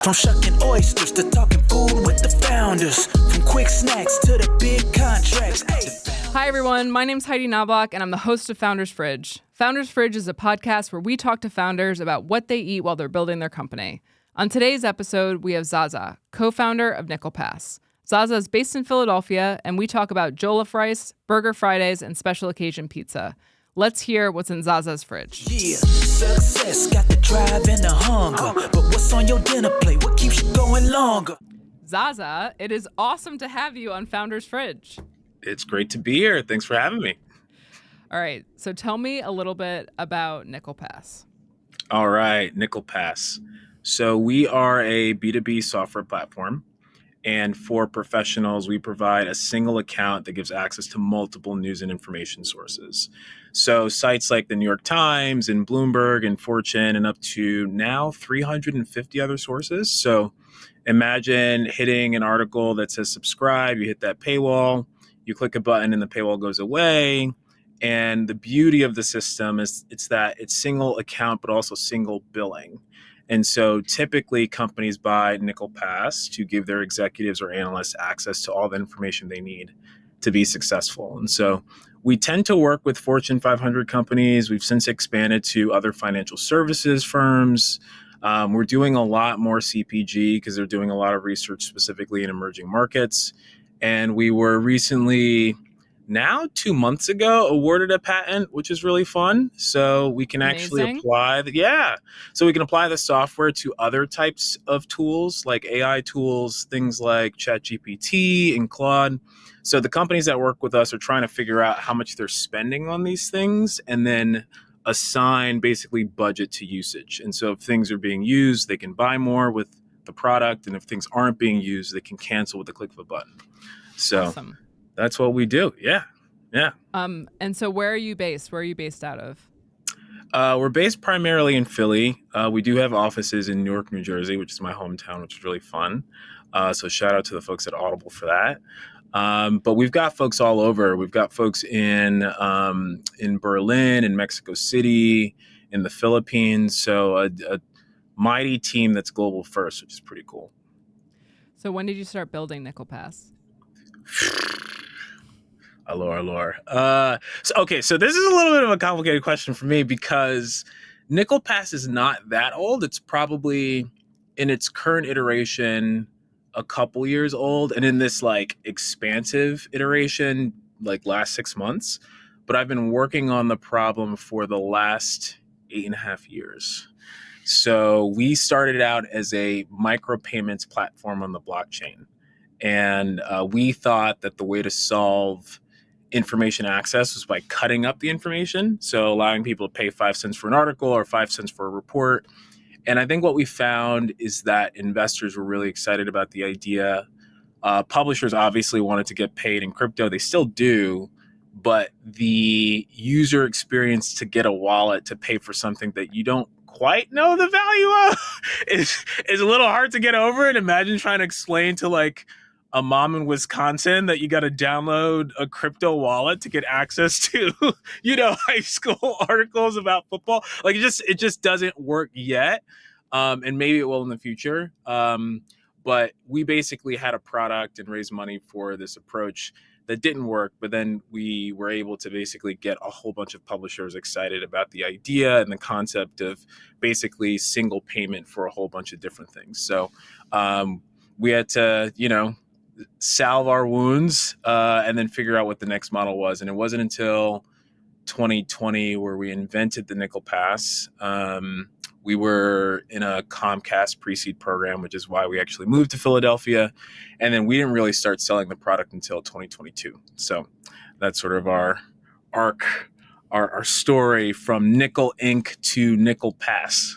From shucking oysters to talking food with the founders. From quick snacks to the big contracts. Hi, everyone. My name's Heidi Knoblauch, and I'm the host of Founders Fridge. Founders Fridge is a podcast where we talk to founders about what they eat while they're building their company. On today's episode, we have Zaza, co-founder of Nickel Pass. Zaza is based in Philadelphia, and we talk about Jollof rice, Burger Fridays, and special occasion pizza. Let's hear what's in Zaza's fridge. Yeah, success got the drive and the hunger. But what's on your dinner plate? What keeps you going longer? Zaza, it is awesome to have you on Founders Fridge. It's great to be here. Thanks for having me. All right, so tell me a little bit about Nickel Pass. All right, Nickel Pass. So we are a B2B software platform. And for professionals, we provide a single account that gives access to multiple news and information sources. So sites like the New York Times and Bloomberg and Fortune and up to now 350 other sources. So imagine hitting an article that says subscribe, you hit that paywall, you click a button and the paywall goes away. And the beauty of the system is it's single account, but also single billing. And so typically companies buy Nickel Pass to give their executives or analysts access to all the information they need to be successful. And so we tend to work with Fortune 500 companies. We've since expanded to other financial services firms. We're doing a lot more CPG because they're doing a lot of research specifically in emerging markets. And we were recently, now 2 months ago, awarded a patent, which is really fun. So we can actually apply the software to other types of tools like AI tools, things like ChatGPT and Claude. So the companies that work with us are trying to figure out how much they're spending on these things and then assign basically budget to usage. And so if things are being used, they can buy more with the product. And if things aren't being used, they can cancel with the click of a button. So Awesome. That's what we do. Yeah. And so where are you based? Where are you based out of? We're based primarily in Philly. We do have offices in Newark, New Jersey, which is my hometown, which is really fun. So shout out to the folks at Audible for that. But we've got folks all over. We've got folks in Berlin, in Mexico City, in the Philippines. So a mighty team that's global first, which is pretty cool. So when did you start building Nickel Pass? Allure. So this is a little bit of a complicated question for me because Nickel Pass is not that old. It's probably in its current iteration a couple years old, and in this like expansive iteration, like last 6 months. But I've been working on the problem for the last 8.5 years. So we started out as a micropayments platform on the blockchain. And we thought that the way to solve information access was by cutting up the information. So allowing people to pay 5 cents for an article or 5 cents for a report. And I think what we found is that investors were really excited about the idea. Publishers obviously wanted to get paid in crypto. They still do. But the user experience to get a wallet to pay for something that you don't quite know the value of is a little hard to get over. And imagine trying to explain to like a mom in Wisconsin that you got to download a crypto wallet to get access to, high school articles about football. Like it just doesn't work yet. And maybe it will in the future. But we basically had a product and raised money for this approach that didn't work. But then we were able to basically get a whole bunch of publishers excited about the idea and the concept of basically single payment for a whole bunch of different things. So we had to, salve our wounds and then figure out what the next model was. And it wasn't until 2020 where we invented the Nickel Pass. We were in a Comcast pre-seed program, which is why we actually moved to Philadelphia. And then we didn't really start selling the product until 2022. So that's sort of our arc, our story from Nickel Inc. to Nickel Pass.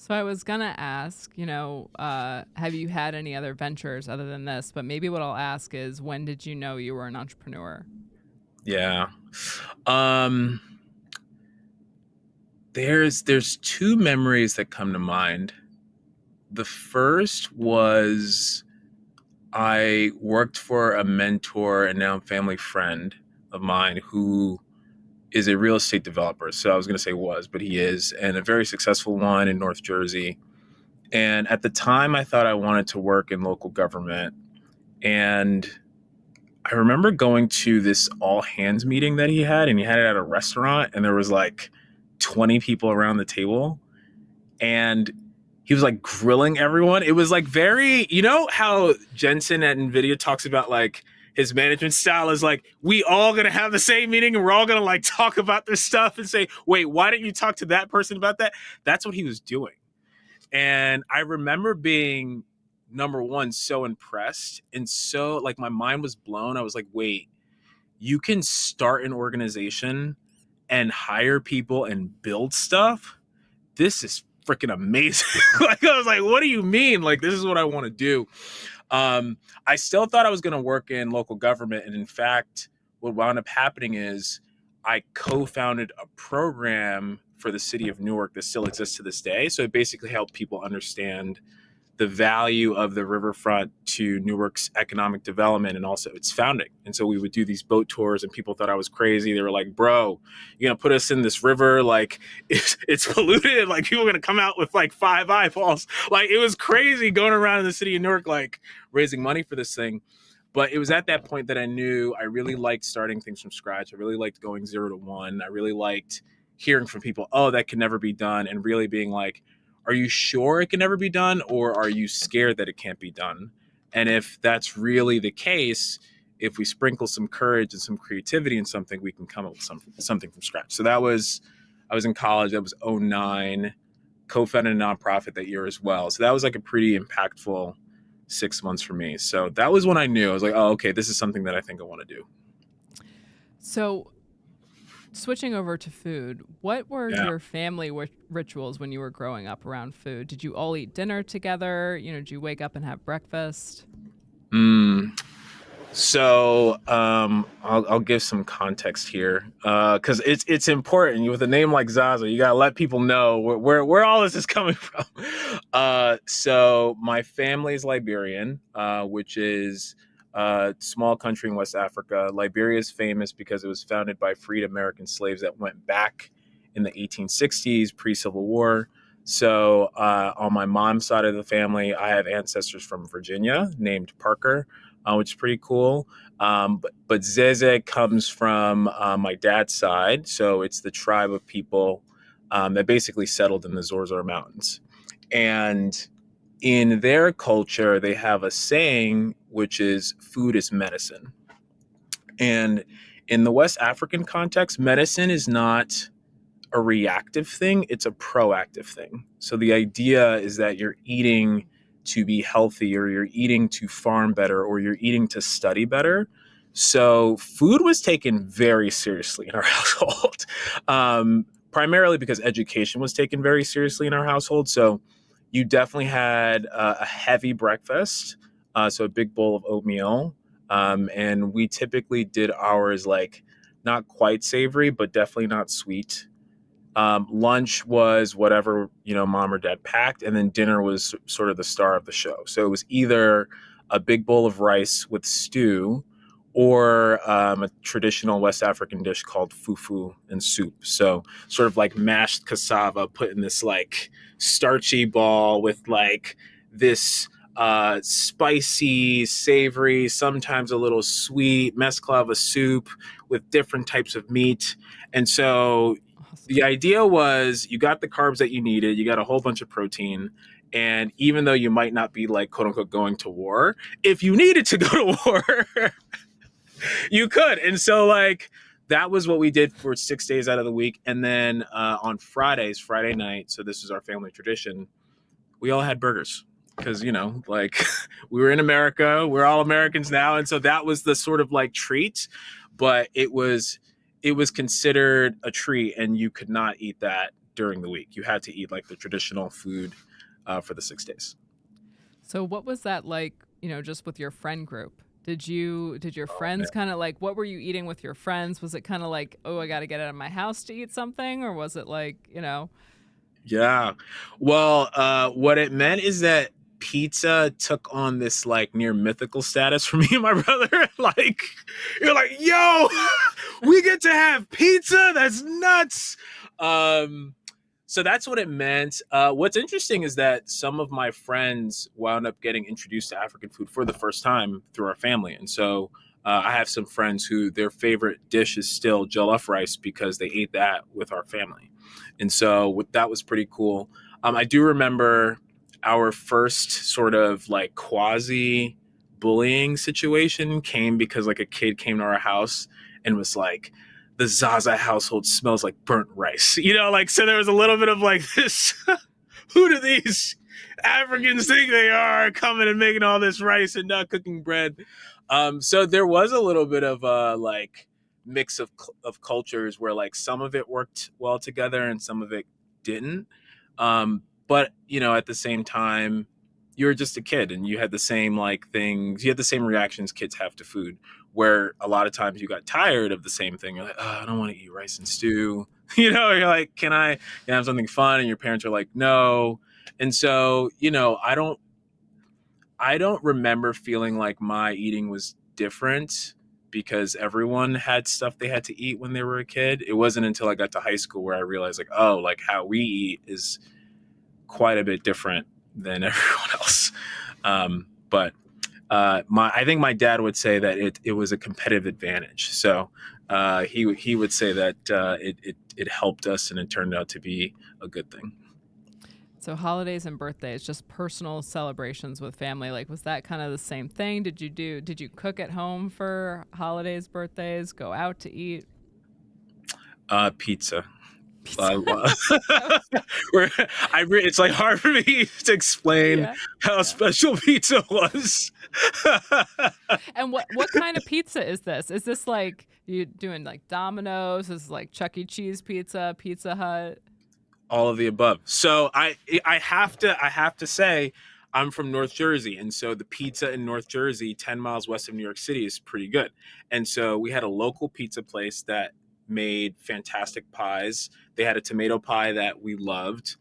So I was going to ask, have you had any other ventures other than this? But maybe what I'll ask is, when did you know you were an entrepreneur? Yeah. There's two memories that come to mind. The first was I worked for a mentor and now family friend of mine who is a real estate developer. So I was going to say was, but he is, and a very successful one in North Jersey. And at the time, I thought I wanted to work in local government. And I remember going to this all hands meeting that he had, and he had it at a restaurant, and there was like 20 people around the table. And he was like grilling everyone. It was like very, you know how Jensen at NVIDIA talks about like his management style is like, we all gonna have the same meeting and we're all gonna like talk about this stuff and say, wait, why didn't you talk to that person about that? That's what he was doing. And I remember being, number one, so impressed and so like my mind was blown. I was like, wait, you can start an organization and hire people and build stuff? This is freaking amazing. Like, I was like, what do you mean? Like, this is what I want to do. I still thought I was going to work in local government. And in fact, what wound up happening is I co-founded a program for the city of Newark that still exists to this day. So it basically helped people understand the value of the riverfront to Newark's economic development and also its founding. And so we would do these boat tours and people thought I was crazy. They were like, bro, you're gonna put us in this river, like it's polluted, like people are gonna come out with like 5 eyeballs. Like it was crazy going around in the city of Newark, like raising money for this thing. But it was at that point that I knew I really liked starting things from scratch. I really liked going 0 to 1. I really liked hearing from people, oh, that can never be done, and really being like, are you sure it can never be done, or are you scared that it can't be done? And if that's really the case, if we sprinkle some courage and some creativity in something, we can come up with something from scratch. So I was in college. That was 2009, co-founded a nonprofit that year as well. So that was like a pretty impactful 6 months for me. So that was when I knew. I was like, oh, okay, this is something that I think I want to do. So switching over to food, what were your family rituals when you were growing up around food? Did you all eat dinner together? You know, did you wake up and have breakfast? So I'll give some context here because it's important. With a name like Zaza, you gotta let people know where all this is coming from. So my family's Liberian, which is a small country in West Africa. Liberia is famous because it was founded by freed American slaves that went back in the 1860s, pre-Civil War. So on my mom's side of the family, I have ancestors from Virginia named Parker, which is pretty cool. But Zeze comes from my dad's side. So it's the tribe of people that basically settled in the Zorzor Mountains. And in their culture, they have a saying, which is food is medicine. And in the West African context, medicine is not a reactive thing, it's a proactive thing. So the idea is that you're eating to be healthy, or you're eating to farm better, or you're eating to study better. So food was taken very seriously in our household, primarily because education was taken very seriously in our household. So you definitely had a heavy breakfast, so a big bowl of oatmeal. And we typically did ours like not quite savory, but definitely not sweet. Lunch was whatever, mom or dad packed. And then dinner was sort of the star of the show. So it was either a big bowl of rice with stew or a traditional West African dish called fufu and soup. So sort of like mashed cassava put in this like starchy ball with like this spicy, savory, sometimes a little sweet mesclava soup with different types of meat. And so the idea was you got the carbs that you needed, you got a whole bunch of protein. And even though you might not be like, quote unquote, going to war, if you needed to go to war, you could. And so like that was what we did for 6 days out of the week. And then on Friday night, so this is our family tradition, we all had burgers because, like we were in America, we're all Americans now. And so that was the sort of like treat, but it was considered a treat and you could not eat that during the week. You had to eat like the traditional food for the 6 days. So what was that like, just with your friend group? Did your friends kind of like, what were you eating with your friends? Was it kind of like, oh, I got to get out of my house to eat something? Or was it like, Yeah. Well, what it meant is that pizza took on this like near mythical status for me and my brother. Like, you're like, yo, we get to have pizza? That's nuts. So that's what it meant. What's interesting is that some of my friends wound up getting introduced to African food for the first time through our family. And so I have some friends who their favorite dish is still jollof rice because they ate that with our family. And so that was pretty cool. I do remember our first sort of like quasi bullying situation came because like a kid came to our house and was like, the Zaza household smells like burnt rice. Like, so there was a little bit of like this, who do these Africans think they are coming and making all this rice and not cooking bread? So there was a little bit of like mix of cultures where like some of it worked well together and some of it didn't. But at the same time, you were just a kid and you had the same like things, you had the same reactions kids have to food, where a lot of times you got tired of the same thing. You're like, oh, I don't want to eat rice and stew. You're like, can I have something fun? And your parents are like, no. And so, I don't remember feeling like my eating was different because everyone had stuff they had to eat when they were a kid. It wasn't until I got to high school where I realized like, oh, like how we eat is quite a bit different than everyone else. But I think my dad would say that it was a competitive advantage. So he would say that it helped us and it turned out to be a good thing. So holidays and birthdays, just personal celebrations with family. Like, was that kind of the same thing? Did you cook at home for holidays, birthdays, go out to eat? Pizza. It's like hard for me to explain how special pizza was. And what kind of pizza is this? Is this like you doing like Domino's? Is this like Chuck E. Cheese pizza, Pizza Hut? All of the above. So I have to say I'm from North Jersey, and so the pizza in North Jersey, 10 miles west of New York City, is pretty good. And so we had a local pizza place that made fantastic pies. They had a tomato pie that we loved.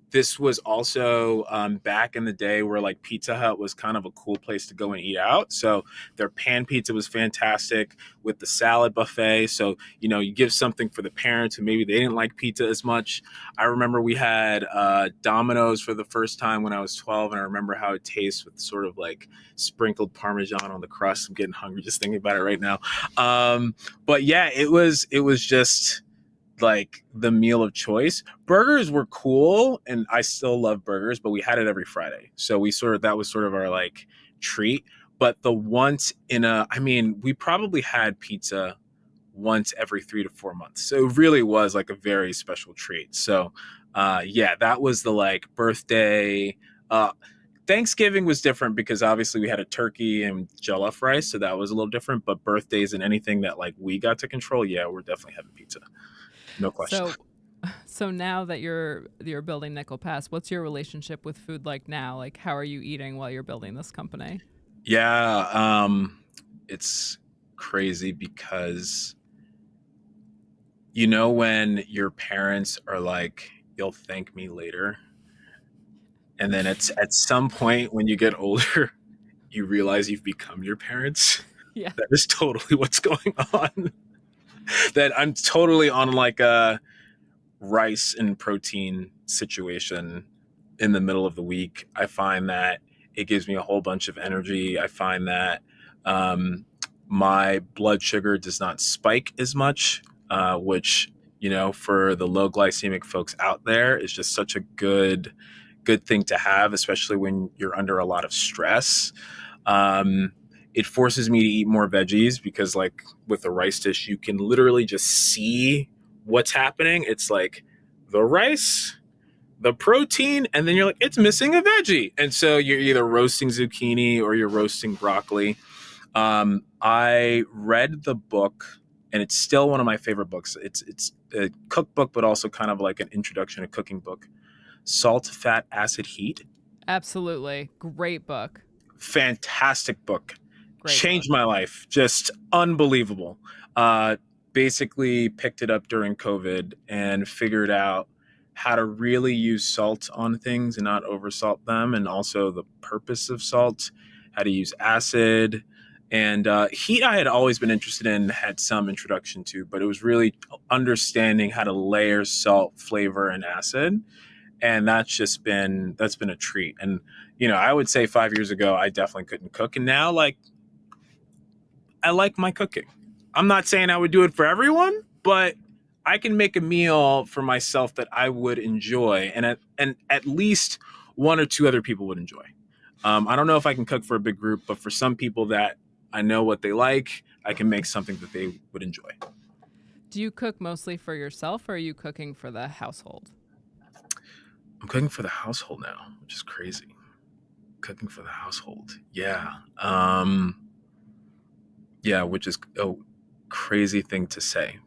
This was also back in the day where like Pizza Hut was kind of a cool place to go and eat out. So their pan pizza was fantastic with the salad buffet. So, you give something for the parents who maybe they didn't like pizza as much. I remember we had Domino's for the first time when I was 12. And I remember how it tastes with sort of like sprinkled Parmesan on the crust. I'm getting hungry just thinking about it right now. But yeah, it was just like the meal of choice. Burgers were cool and I still love burgers, but we had it every Friday. So that was sort of our like treat. But we probably had pizza once every 3 to 4 months. So it really was like a very special treat. So that was the like birthday. Thanksgiving was different because obviously we had a turkey and jollof rice. So that was a little different, but birthdays and anything that like we got to control, we're definitely having pizza. No question. So now that you're building Nickel Pass, what's your relationship with food like now? Like, how are you eating while you're building this company? Yeah, it's crazy because when your parents are like, "You'll thank me later," and then it's at some point when you get older, you realize you've become your parents. Yeah, that is totally what's going on. That I'm totally on like a rice and protein situation in the middle of the week. I find that it gives me a whole bunch of energy. I find that my blood sugar does not spike as much, which, for the low glycemic folks out there is just such a good thing to have, especially when you're under a lot of stress. It forces me to eat more veggies because like with a rice dish, you can literally just see what's happening. It's like the rice, the protein, and then you're like, it's missing a veggie. And so you're either roasting zucchini or you're roasting broccoli. I read the book and it's still one of my favorite books. It's a cookbook, but also kind of like an introduction to cooking book. Salt, Fat, Acid, Heat. Absolutely. Great book. Fantastic book. Changed my life. Just unbelievable. Basically picked it up during COVID and figured out how to really use salt on things and not oversalt them, and also the purpose of salt, how to use acid, And heat I had always been interested in, had some introduction to, but it was really understanding how to layer salt, flavor, and acid. And that's been a treat. And I would say 5 years ago I definitely couldn't cook, and now like I like my cooking. I'm not saying I would do it for everyone, but I can make a meal for myself that I would enjoy, and at least one or two other people would enjoy. I don't know if I can cook for a big group, but for some people that I know what they like, I can make something that they would enjoy. Do you cook mostly for yourself, or are you cooking for the household? I'm cooking for the household now, which is crazy. Cooking for the household. Yeah. Yeah, which is a crazy thing to say.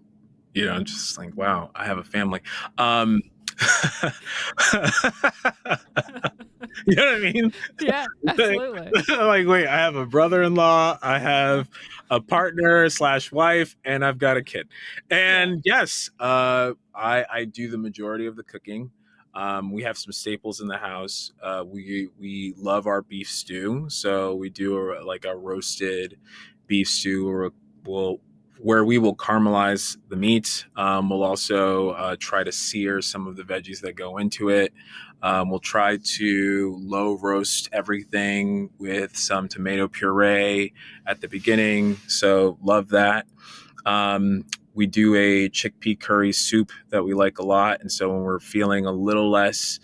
I'm just like, wow, I have a family. You know what I mean? Yeah, absolutely. Like, wait, I have a brother-in-law, I have a partner / wife, and I've got a kid. And yes, I do the majority of the cooking. We have some staples in the house. We love our beef stew, so we do a roasted beef stew, or where we will caramelize the meat. We'll also try to sear some of the veggies that go into it. We'll try to low roast everything with some tomato puree at the beginning. So love that. We do a chickpea curry soup that we like a lot. And so when we're feeling a little less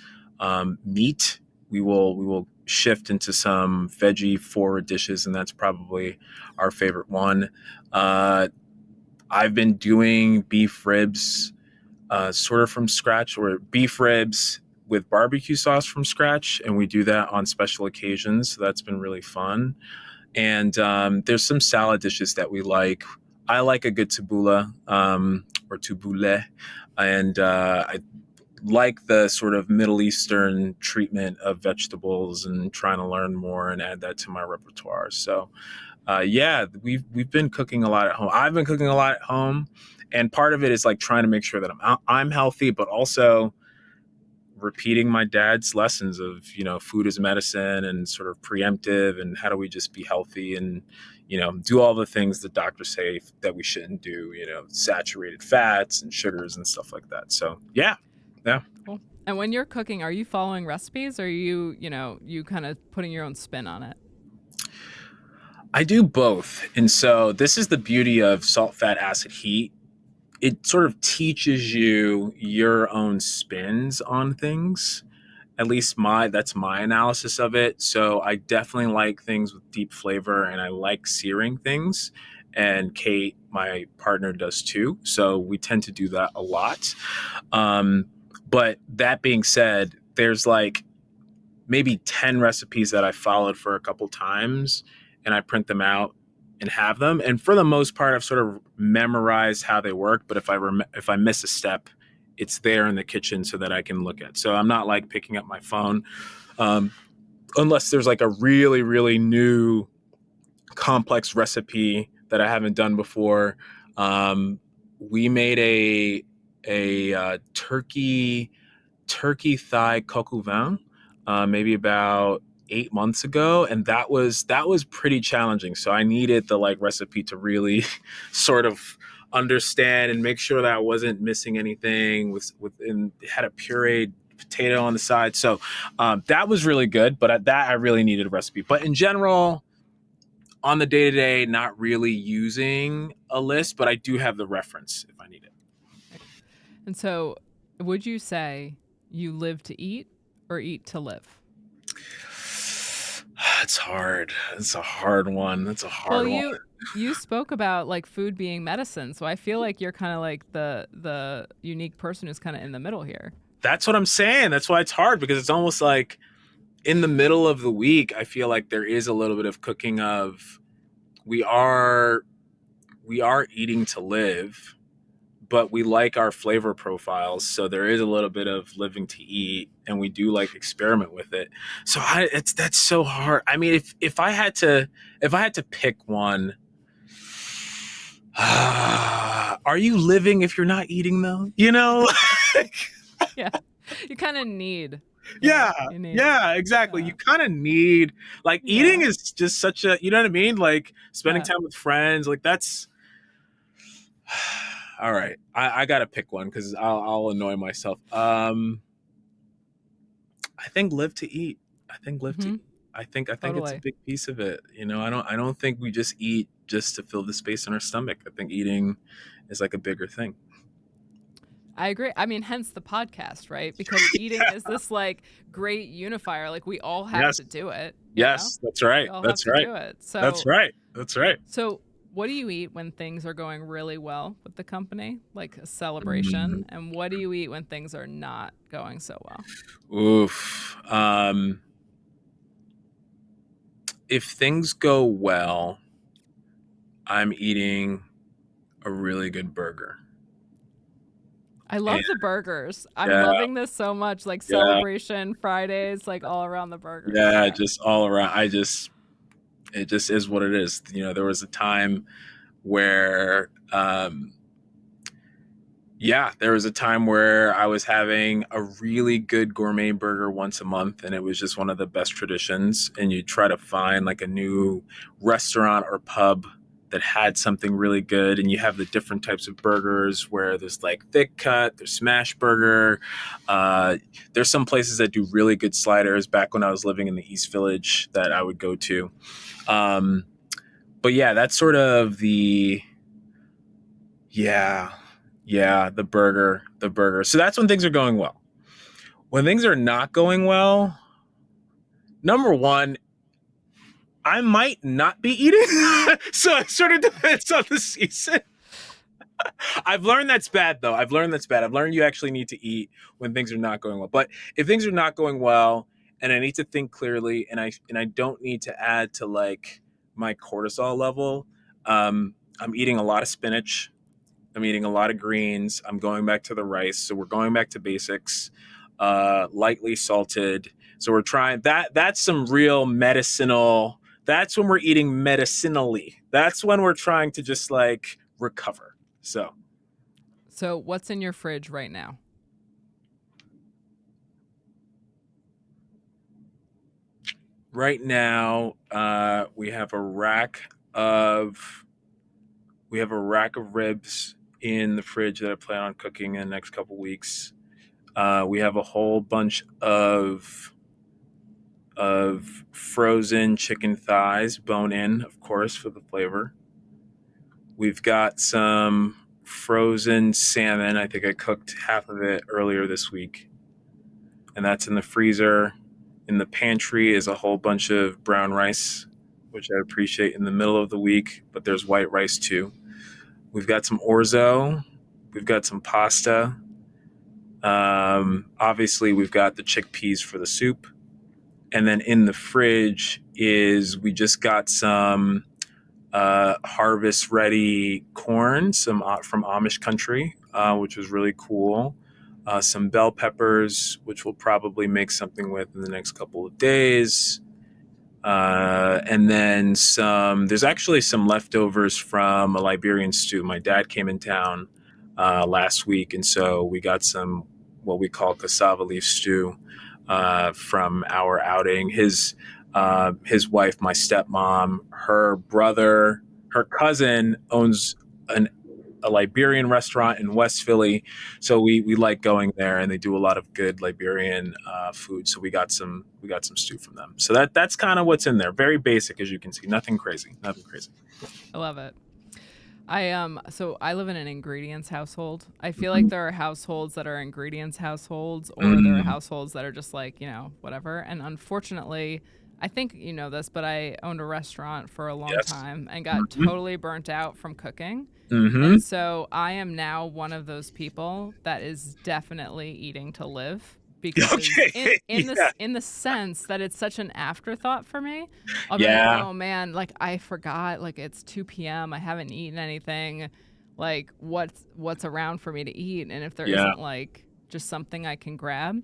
meat, we will shift into some veggie forward dishes, and that's probably our favorite one. I've been doing beef ribs sort of from scratch, or beef ribs with barbecue sauce from scratch, and we do that on special occasions. So that's been really fun. And there's some salad dishes that we like. I like a good tabbouleh, or tabbouleh, and I like the sort of Middle Eastern treatment of vegetables, and trying to learn more and add that to my repertoire. So yeah, we've been cooking a lot at home. I've been cooking a lot at home, and part of it is like trying to make sure that I'm healthy, but also repeating my dad's lessons of food is medicine, and sort of preemptive, and how do we just be healthy, and do all the things that doctors say that we shouldn't do, saturated fats and sugars and stuff like that. So yeah. Cool. And when you're cooking, are you following recipes, or are you kind of putting your own spin on it? I do both. And so this is the beauty of salt, fat, acid, heat. It sort of teaches you your own spins on things. At least that's my analysis of it. So I definitely like things with deep flavor, and I like searing things. And Kate, my partner, does too. So we tend to do that a lot. But that being said, there's like maybe 10 recipes that I followed for a couple times, and I print them out and have them. And for the most part, I've sort of memorized how they work. But if I miss a step, it's there in the kitchen so that I can look at. So I'm not like picking up my phone, unless there's like a really, really new complex recipe that I haven't done before. We made a turkey thigh coq au vin, maybe about 8 months ago, and that was pretty challenging. So I needed the recipe to really sort of understand and make sure that I wasn't missing anything. And it had a pureed potato on the side, so that was really good. But I really needed a recipe. But in general, on the day-to-day, not really using a list, but I do have the reference if I need it. And so, would you say you live to eat or eat to live? It's hard. It's a hard one. That's a hard one. You spoke about like food being medicine, so I feel like you're kind of like the unique person who's kind of in the middle here. That's what I'm saying. That's why it's hard, because it's almost like in the middle of the week, I feel like there is a little bit of cooking of we are eating to live, but we like our flavor profiles. So there is a little bit of living to eat, and we do like experiment with it. So that's so hard. I mean, if I had to pick one, are you living if you're not eating though? Yeah, you kind of need Yeah, You need, yeah, exactly. yeah, You kind of need, like, eating yeah, is just such a, you know what I mean? Like spending yeah. time with friends, like that's all right. I gotta pick one because I'll annoy myself. I think live to eat. I think live to Hmm. eat. I think it's a Totally. big piece of it. You know, I don't think we just eat just to fill the space in our stomach. I think eating is like a bigger thing. I agree. I mean, hence the podcast, right? Because eating is this like great unifier. Like we all have Yes. to do it, you know? Yes, that's We right. all have That's to right. do it. That's So, right. That's right. so what do you eat when things are going really well with the company, like a Mm, celebration? And what do you eat when things are not going so well? oof. If things go well, I'm eating a really good burger. I And love the burgers. I'm yeah, loving this so much. Like yeah, celebration Fridays, like all around the burgers. yeah, Yeah. just all around. It just is what it is. You know, there was a time where, yeah, there was a time where I was having a really good gourmet burger once a month, and it was just one of the best traditions. And you try to find like a new restaurant or pub that had something really good, and you have the different types of burgers where there's like thick cut, there's smash burger. Uh, there's some places that do really good sliders. Back when I was living in the East Village, that I would go to. Um, but yeah, that's sort of the yeah, yeah, the burger. So that's when things are going well. When things are not going well, number one, I might not be eating. So it sort of depends on the season. I've learned that's bad though. I've learned that's bad. I've learned you actually need to eat when things are not going well. But if things are not going well and I need to think clearly and I don't need to add to like my cortisol level, I'm eating a lot of spinach. I'm eating a lot of greens. I'm going back to the rice. So we're going back to basics, lightly salted. So we're trying that. That's some real medicinal. That's when we're eating medicinally. That's when we're trying to just like recover. So So what's in your fridge right now? right now, of we have a rack of ribs in the fridge that I plan on cooking in the next couple weeks. We have a whole bunch of frozen chicken thighs, bone in, of course, for the flavor. We've got some frozen salmon. I think I cooked half of it earlier this week, and that's in the freezer. In the pantry is a whole bunch of brown rice, which I appreciate in the middle of the week, but there's white rice too. We've got some orzo. We've got some pasta. Obviously, we've got the chickpeas for the soup. And then in the fridge is we just got some harvest ready corn, some from Amish country, which was really cool. Some bell peppers, which we'll probably make something with in the next couple of days. And then some, there's actually some leftovers from a Liberian stew. My dad came in town last week, and so we got some what we call cassava leaf stew from our outing. His wife, my stepmom, her brother, her cousin owns a Liberian restaurant in West Philly, so we like going there, and they do a lot of good Liberian food. So we got some stew from them. So that's kind of what's in there. Very basic, as you can see. Nothing crazy. Nothing crazy. I love it. So I live in an ingredients household. I feel like Mhm. there are households that are ingredients households, or there are Mm, households that are just like, whatever. And unfortunately, I think you know this, but I owned a restaurant for a long yes. time and got Hmm. totally burnt out from cooking. Hmm. And so I am now one of those people that is definitely eating to live because in Okay. in Yeah. this in the sense that it's such an afterthought for me. I'll be like, Yeah. "Oh man, like I forgot like it's 2 p.m. I haven't eaten anything. Like what's around for me to eat?" And if there Yeah. isn't like just something I can grab.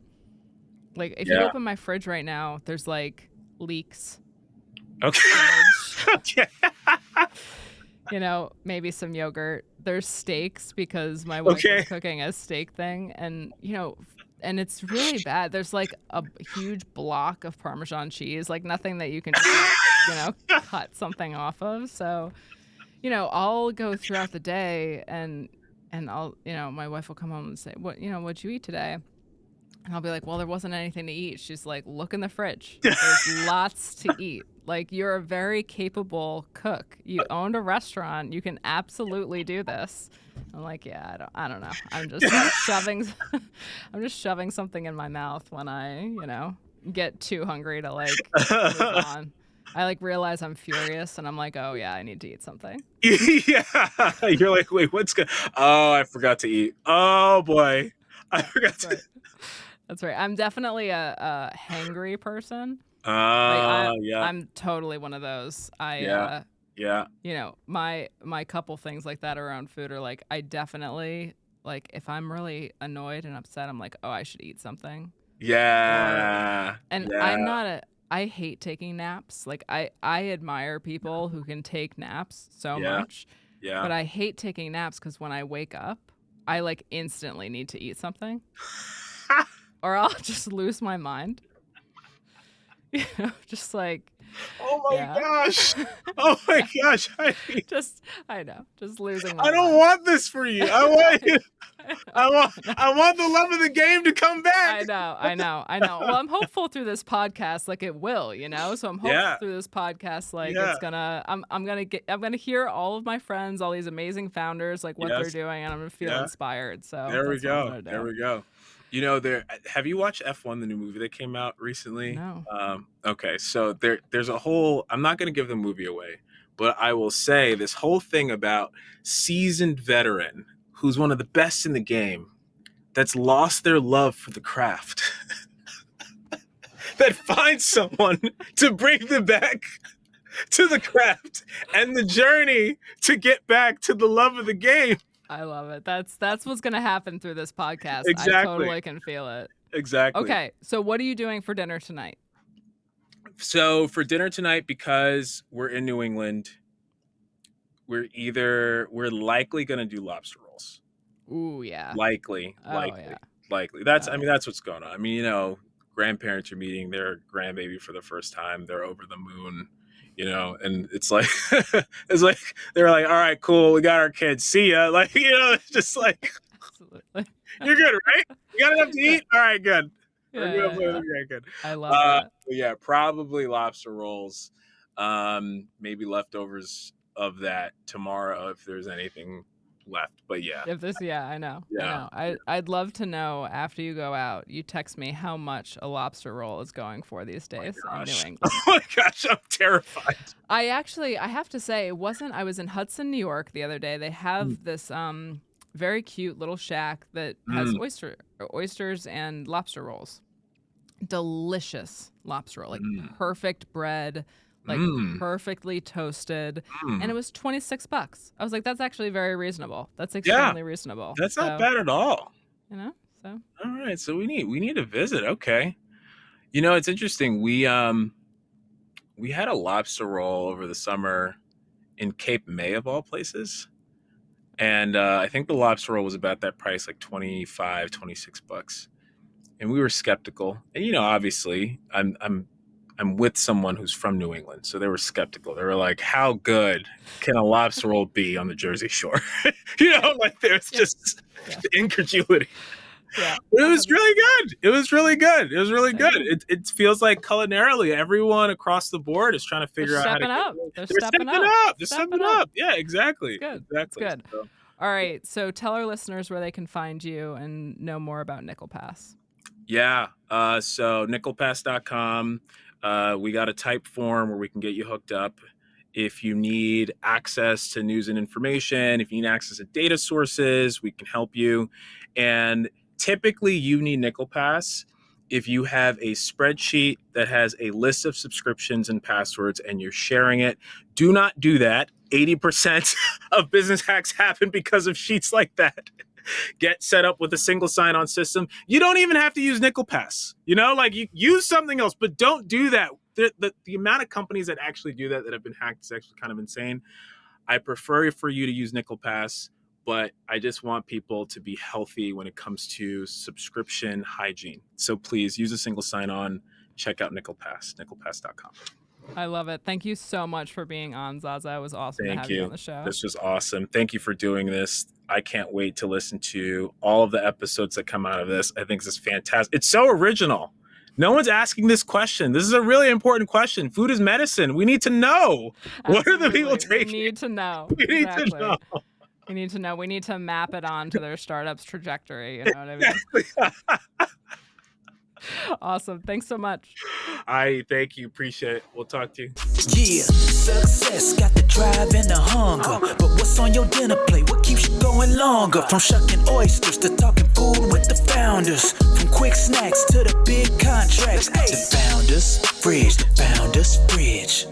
Like if you Yeah. open my fridge right now, there's like leeks, Okay. spinach, Okay. maybe some yogurt. There's steaks because my wife Okay. is cooking a steak thing. And, and it's really bad. There's like a huge block of Parmesan cheese, like nothing that you can just, cut something off of. So, I'll go throughout the day and I'll, my wife will come home and say, what'd you eat today? And I'll be like, well, there wasn't anything to eat. She's like, look in the fridge. There's lots to eat. Like, you're a very capable cook. You owned a restaurant. You can absolutely do this. I'm like, yeah, I don't know. I'm just shoving something in my mouth when I, get too hungry to move on. I realize I'm furious and I'm like, oh yeah, I need to eat something. Yeah. You're like, wait, what's good? Oh, I forgot to eat. Oh boy. I forgot to. That's right. I'm definitely a hangry person. Yeah. I'm totally one of those. Yeah. My couple things like that around food are like, I definitely, if I'm really annoyed and upset, I'm like, oh, I should eat something. Yeah. I hate taking naps. Like, I admire people who can take naps so much. Yeah. But I hate taking naps because when I wake up, I instantly need to eat something. Or I'll just lose my mind. Just like, oh my gosh. Oh my gosh. I know, just losing my mind. I don't want this for you. I want you. I want the love of the game to come back. I know. Well, I'm hopeful through this podcast, it will, so I'm hopeful through this podcast, it's gonna, I'm gonna hear all of my friends, all these amazing founders, what they're doing, and I'm gonna feel inspired. So there we go. Have you watched F1, the new movie that came out recently? No. Okay, so there's a whole, I'm not going to give the movie away, but I will say this whole thing about seasoned veteran who's one of the best in the game that's lost their love for the craft that finds someone to bring them back to the craft and the journey to get back to the love of the game. I love it. That's what's going to happen through this podcast. Exactly. I totally can feel it. Exactly. Okay, so what are you doing for dinner tonight? So for dinner tonight, because we're in New England, we're likely going to do lobster rolls. Ooh, yeah. Likely. That's what's going on. Grandparents are meeting their grandbaby for the first time. They're over the moon. And it's like, they're like, all right, cool. We got our kids. See ya. It's just like, absolutely. You're good, right? You got enough to eat? All right, good. Yeah. Good. I love that. Yeah, probably lobster rolls. Maybe leftovers of that tomorrow if there's anything left. But yeah. I know. I'd love to know after you go out, you text me how much a lobster roll is going for these days in New England. Oh my gosh, I'm terrified. I have to say, I was in Hudson, New York the other day. They have this very cute little shack that has oysters and lobster rolls. Delicious lobster roll, perfect bread, perfectly toasted, and it was $26. I was like, that's actually very reasonable. That's extremely reasonable. That's not bad at all. So all right, so we need a visit. Okay, it's interesting. We had a lobster roll over the summer in Cape May of all places, and I think the lobster roll was about that price, like $26. And we were skeptical, and obviously I'm with someone who's from New England, so they were skeptical. They were like, "How good can a lobster roll be on the Jersey Shore?" There's just the incredulity. Yeah, but it was really good. It was really good. It feels like culinarily, everyone across the board is trying to figure out how to up. They're stepping up. Yeah, exactly. Good. Exactly. Good. So. All right. So tell our listeners where they can find you and know more about Nickel Pass. Yeah. So nickelpass.com. We got a type form where we can get you hooked up. If you need access to news and information, if you need access to data sources, we can help you. And typically you need Nickel Pass if you have a spreadsheet that has a list of subscriptions and passwords and you're sharing it. Do not do that. 80% of business hacks happen because of sheets like that. Get set up with a single sign-on system. You don't even have to use Nickel Pass. You use something else, but don't do that. The amount of companies that actually do that have been hacked is actually kind of insane. I prefer for you to use Nickel Pass. but I just want people to be healthy when it comes to subscription hygiene. So please use a single sign-on. Check out nickelpass.com. I love it. Thank you so much for being on, Zaza. It was awesome to Thank have you you. on the show. This was awesome. Thank you for doing this. I can't wait to listen to all of the episodes that come out of this. I think this is fantastic. It's so original. No one's asking this question. This is a really important question. Food is medicine. We need to know. Absolutely. What are the people taking? We need to know. We need to know. We need to know. We need to map it onto their startup's trajectory. You know what I mean? Exactly. Awesome. Thanks so much. I thank you. Appreciate it. We'll talk to you. Yeah, success got the drive and the hunger. But what's on your dinner plate? What keeps you going longer? From shucking oysters to talking food with the founders. From quick snacks to the big contracts. To Founders Fridge, Founders Fridge.